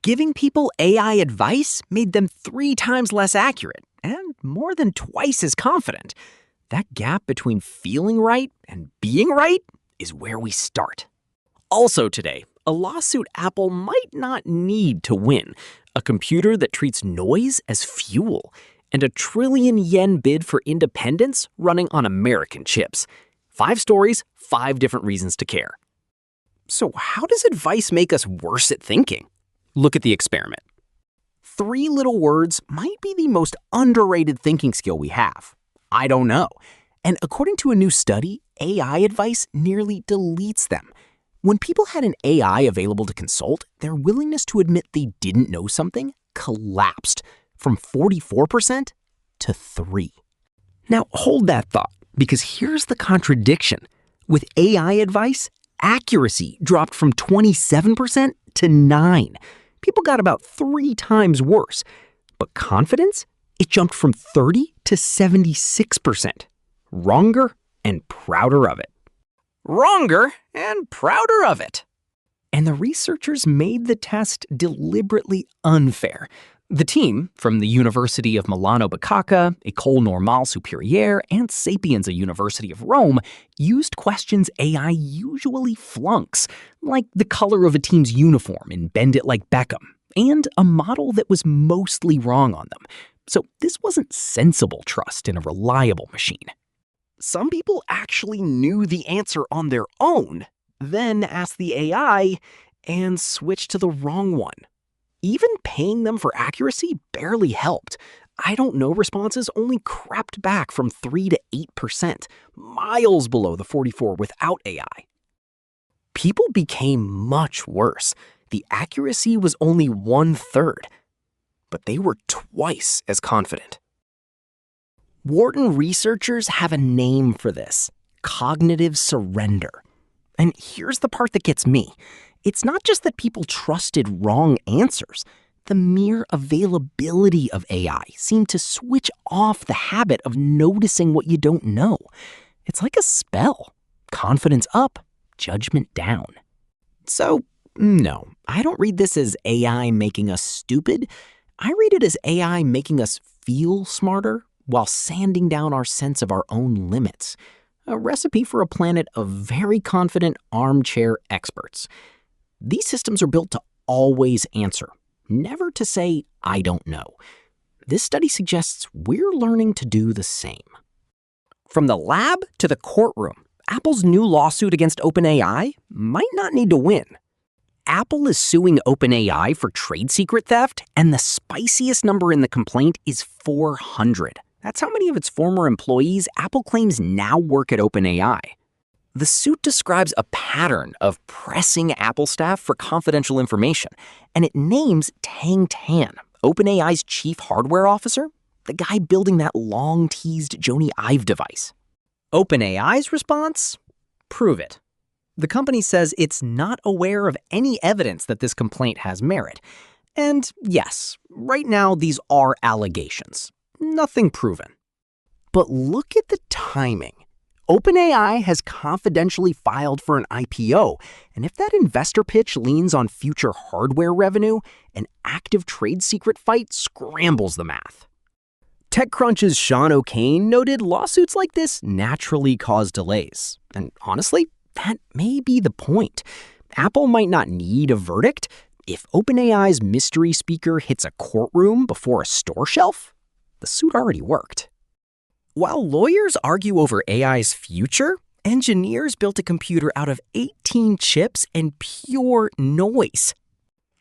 Giving people AI advice made them 3 times less accurate and more than twice as confident. That gap between feeling right and being right is where we start. Also today, a lawsuit Apple might not need to win, a computer that treats noise as fuel, and a trillion-yen bid for independence running on American chips. 5 stories, 5 different reasons to care. So how does advice make us worse at thinking? Look at the experiment. 3 little words might be the most underrated thinking skill we have. I don't know. And according to a new study, AI advice nearly deletes them. When people had an AI available to consult, their willingness to admit they didn't know something collapsed from 44% to 3%. Now hold that thought, because here's the contradiction. With AI advice, accuracy dropped from 27% to 9%. People got about 3 times worse. But confidence? It jumped from 30 to 76%. Wronger and prouder of it. Wronger and prouder of it. And the researchers made the test deliberately unfair. The team from the University of Milano Bicocca, École Normale Supérieure, and Sapienza University of Rome used questions AI usually flunks, like the color of a team's uniform in Bend It Like Beckham, and a model that was mostly wrong on them. So this wasn't sensible trust in a reliable machine. Some people actually knew the answer on their own, then asked the AI and switched to the wrong one. Even paying them for accuracy barely helped. I don't know responses only crept back from 3 to 8%, miles below the 44 without AI. People became much worse. The accuracy was only 1/3, but they were twice as confident. Wharton researchers have a name for this: cognitive surrender. And here's the part that gets me. It's not just that people trusted wrong answers. The mere availability of AI seemed to switch off the habit of noticing what you don't know. It's like a spell. Confidence up, judgment down. So, no, I don't read this as AI making us stupid. I read it as AI making us feel smarter while sanding down our sense of our own limits. A recipe for a planet of very confident armchair experts. These systems are built to always answer, never to say, I don't know. This study suggests we're learning to do the same. From the lab to the courtroom, Apple's new lawsuit against OpenAI might not need to win. Apple is suing OpenAI for trade secret theft, and the spiciest number in the complaint is 400. That's how many of its former employees Apple claims now work at OpenAI. The suit describes a pattern of pressing Apple staff for confidential information, and it names Tang Tan, OpenAI's chief hardware officer, the guy building that long-teased Jony Ive device. OpenAI's response? Prove it. The company says it's not aware of any evidence that this complaint has merit. And yes, right now these are allegations. Nothing proven. But look at the timing. OpenAI has confidentially filed for an IPO, and if that investor pitch leans on future hardware revenue, an active trade secret fight scrambles the math. TechCrunch's Sean O'Kane noted lawsuits like this naturally cause delays. And honestly, that may be the point. Apple might not need a verdict. If OpenAI's mystery speaker hits a courtroom before a store shelf, the suit already worked. While lawyers argue over AI's future, engineers built a computer out of 18 chips and pure noise.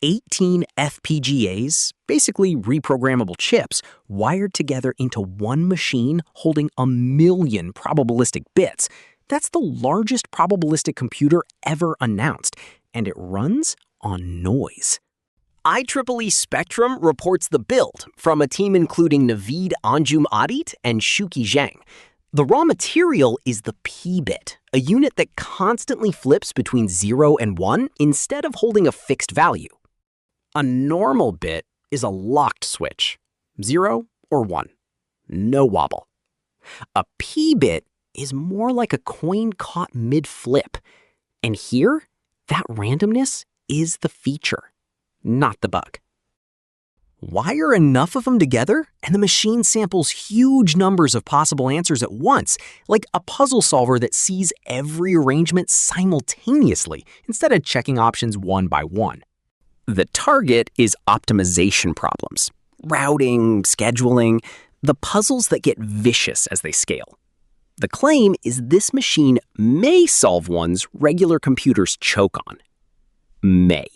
18 FPGAs, basically reprogrammable chips, wired together into one machine holding 1 million probabilistic bits. That's the largest probabilistic computer ever announced, and it runs on noise. IEEE Spectrum reports the build from a team including Naveed Anjum-Adit and Shuki Zhang. The raw material is the p-bit, a unit that constantly flips between 0 and 1 instead of holding a fixed value. A normal bit is a locked switch, 0 or 1, no wobble. A p-bit is more like a coin caught mid-flip. And here, that randomness is the feature. not the bug. Wire enough of them together, and the machine samples huge numbers of possible answers at once, like a puzzle solver that sees every arrangement simultaneously instead of checking options one by one. The target is optimization problems, routing, scheduling, the puzzles that get vicious as they scale. The claim is this machine may solve ones regular computers choke on. May.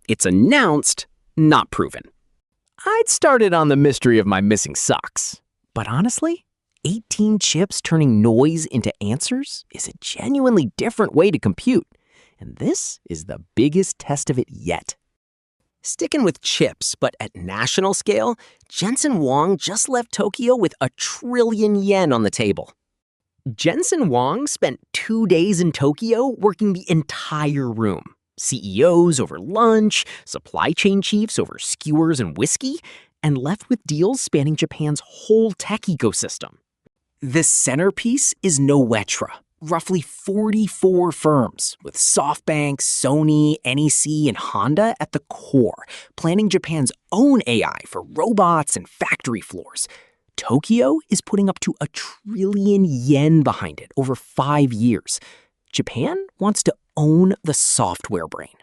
It's announced, not proven. I'd started on the mystery of my missing socks. But honestly, 18 chips turning noise into answers is a genuinely different way to compute. And this is the biggest test of it yet. Sticking with chips, but at national scale, Jensen Huang just left Tokyo with 1 trillion yen on the table. Jensen Huang spent 2 days in Tokyo working the entire room. CEOs over lunch, supply chain chiefs over skewers and whiskey, and left with deals spanning Japan's whole tech ecosystem. The centerpiece is Noetra, roughly 44 firms, with SoftBank, Sony, NEC, and Honda at the core, planning Japan's own AI for robots and factory floors. Tokyo is putting up to 1 trillion yen behind it over 5 years. Japan wants to own the software brain.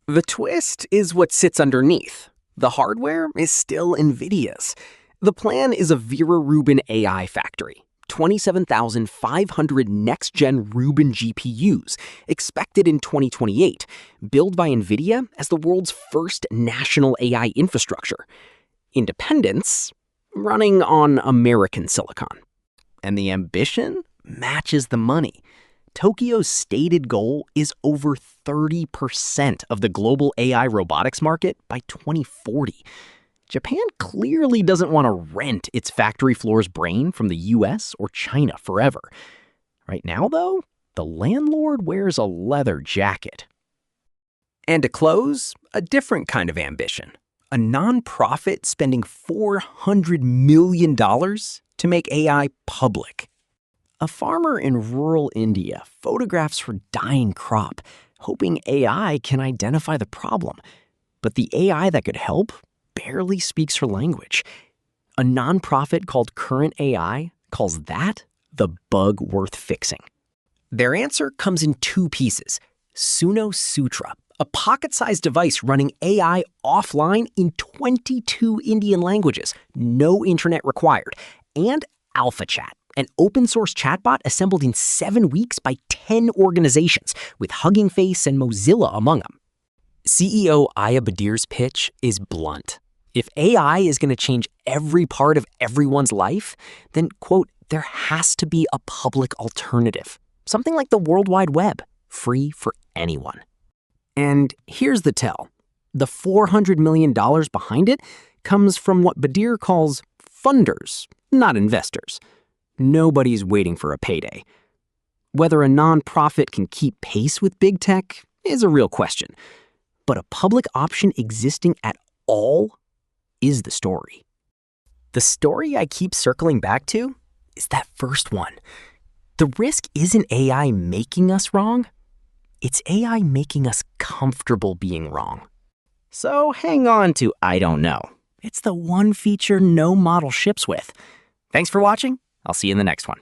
The twist is what sits underneath. The hardware is still Nvidia's. The plan is a Vera Rubin AI factory, 27,500 next-gen Rubin GPUs, expected in 2028, built by Nvidia as the world's first national AI infrastructure. Independence, running on American silicon. And the ambition matches the money. Tokyo's stated goal is over 30% of the global AI robotics market by 2040. Japan clearly doesn't want to rent its factory floor's brain from the US or China forever. Right now, though, the landlord wears a leather jacket. And to close, a different kind of ambition. A nonprofit spending $400 million to make AI public. A farmer in rural India photographs her dying crop, hoping AI can identify the problem. But the AI that could help barely speaks her language. A nonprofit called Current AI calls that the bug worth fixing. Their answer comes in 2 pieces. Suno Sutra, a pocket-sized device running AI offline in 22 Indian languages, no internet required, and AlphaChat, an open-source chatbot assembled in 7 weeks by 10 organizations, with Hugging Face and Mozilla among them. CEO Aya Badir's pitch is blunt. If AI is going to change every part of everyone's life, then, quote, there has to be a public alternative. Something like the World Wide Web, free for anyone. And here's the tell. The $400 million behind it comes from what Badir calls funders, not investors. Nobody's waiting for a payday. Whether a nonprofit can keep pace with big tech is a real question. But a public option existing at all is the story. The story I keep circling back to is that first one. The risk isn't AI making us wrong. It's AI making us comfortable being wrong. So hang on to I don't know. It's the one feature no model ships with. Thanks for watching. I'll see you in the next one.